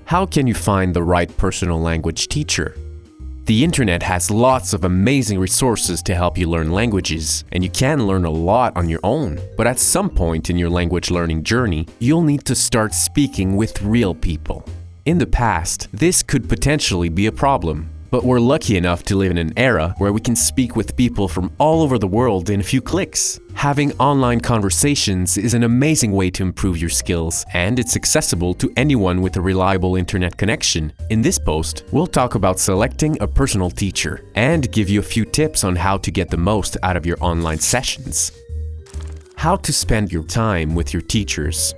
How can you find the right personal language teacher? The internet has lots of amazing resources to help you learn languages, and you can learn a lot on your own. But at some point in your language learning journey, you'll need to start speaking with real people. In the past, this could potentially be a problem. But we're lucky enough to live in an era where we can speak with people from all over the world in a few clicks. Having online conversations is an amazing way to improve your skills, and it's accessible to anyone with a reliable internet connection. In this post, we'll talk about selecting a personal teacher and give you a few tips on how to get the most out of your online sessions. How to spend your time with your teachers.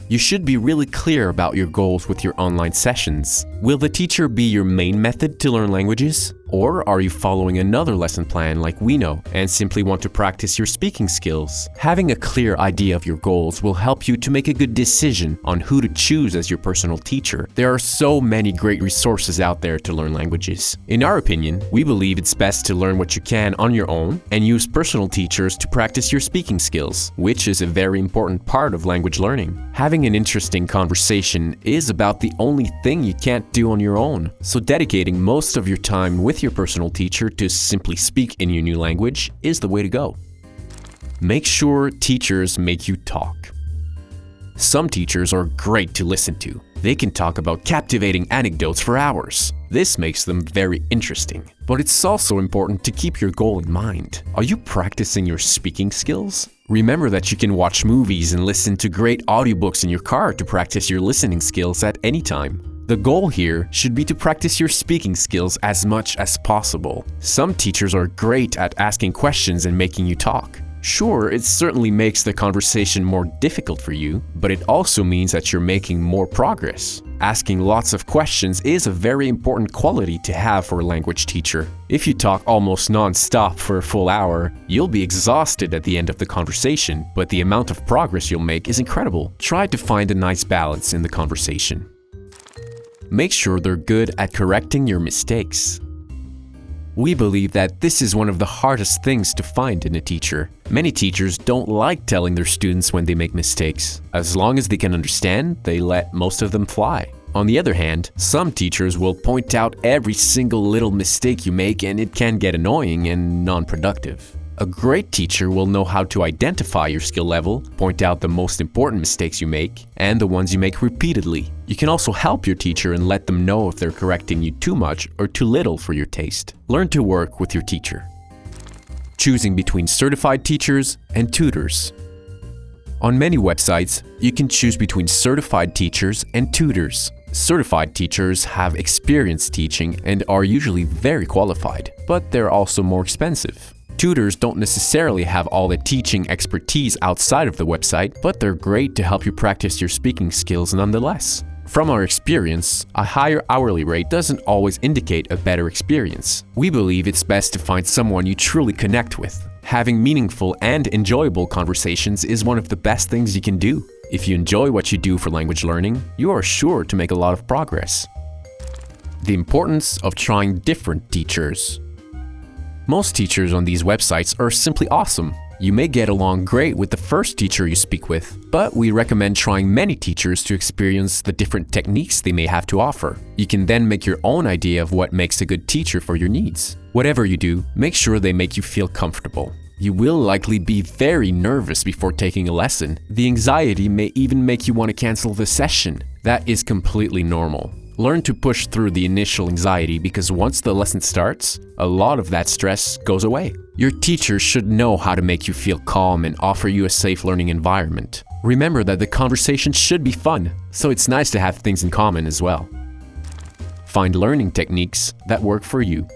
You should be really clear about your goals with your online sessions. Will the teacher be your main method to learn languages? Or are you following another lesson plan like Ouino and simply want to practice your speaking skills? Having a clear idea of your goals will help you to make a good decision on who to choose as your personal teacher. There are so many great resources out there to learn languages. In our opinion, we believe it's best to learn what you can on your own and use personal teachers to practice your speaking skills, which is a very important part of language learning. Having an interesting conversation is about the only thing you can't do on your own, so dedicating most of your time with your personal teacher to simply speak in your new language is the way to go. Make sure teachers make you talk. Some teachers are great to listen to. They can talk about captivating anecdotes for hours. This makes them very interesting. But it's also important to keep your goal in mind. Are you practicing your speaking skills? Remember that you can watch movies and listen to great audiobooks in your car to practice your listening skills at any time. The goal here should be to practice your speaking skills as much as possible. Some teachers are great at asking questions and making you talk. Sure, it certainly makes the conversation more difficult for you, but it also means that you're making more progress. Asking lots of questions is a very important quality to have for a language teacher. If you talk almost non-stop for a full hour, you'll be exhausted at the end of the conversation, but the amount of progress you'll make is incredible. Try to find a nice balance in the conversation. Make sure they're good at correcting your mistakes. We believe that this is one of the hardest things to find in a teacher. Many teachers don't like telling their students when they make mistakes. As long as they can understand, they let most of them fly. On the other hand, some teachers will point out every single little mistake you make, and it can get annoying and non-productive. A great teacher will know how to identify your skill level, point out the most important mistakes you make, and the ones you make repeatedly. You can also help your teacher and let them know if they're correcting you too much or too little for your taste. Learn to work with your teacher. Choosing between certified teachers and tutors. On many websites, you can choose between certified teachers and tutors. Certified teachers have experience teaching and are usually very qualified, but they're also more expensive. Tutors don't necessarily have all the teaching expertise outside of the website, but they're great to help you practice your speaking skills nonetheless. From our experience, a higher hourly rate doesn't always indicate a better experience. We believe it's best to find someone you truly connect with. Having meaningful and enjoyable conversations is one of the best things you can do. If you enjoy what you do for language learning, you are sure to make a lot of progress. The importance of trying different teachers. Most teachers on these websites are simply awesome. You may get along great with the first teacher you speak with, but we recommend trying many teachers to experience the different techniques they may have to offer. You can then make your own idea of what makes a good teacher for your needs. Whatever you do, make sure they make you feel comfortable. You will likely be very nervous before taking a lesson. The anxiety may even make you want to cancel the session. That is completely normal. Learn to push through the initial anxiety because once the lesson starts, a lot of that stress goes away. Your teacher should know how to make you feel calm and offer you a safe learning environment. Remember that the conversation should be fun, so it's nice to have things in common as well. Find learning techniques that work for you.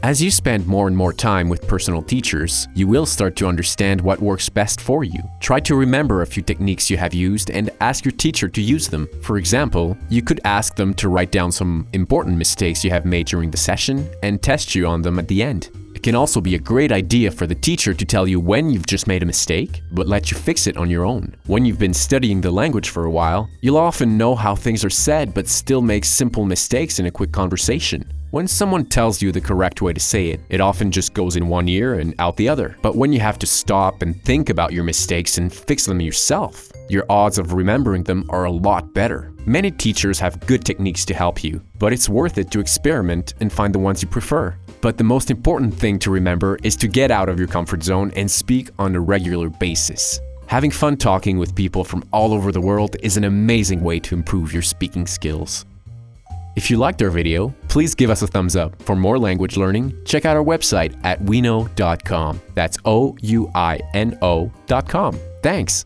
As you spend more and more time with personal teachers, you will start to understand what works best for you. Try to remember a few techniques you have used and ask your teacher to use them. For example, you could ask them to write down some important mistakes you have made during the session and test you on them at the end. It can also be a great idea for the teacher to tell you when you've just made a mistake, but let you fix it on your own. When you've been studying the language for a while, you'll often know how things are said but still make simple mistakes in a quick conversation. When someone tells you the correct way to say it, it often just goes in one ear and out the other. But when you have to stop and think about your mistakes and fix them yourself, your odds of remembering them are a lot better. Many teachers have good techniques to help you, but it's worth it to experiment and find the ones you prefer. But the most important thing to remember is to get out of your comfort zone and speak on a regular basis. Having fun talking with people from all over the world is an amazing way to improve your speaking skills. If you liked our video, please give us a thumbs up. For more language learning, check out our website at ouino.com. That's Ouino.com. Thanks!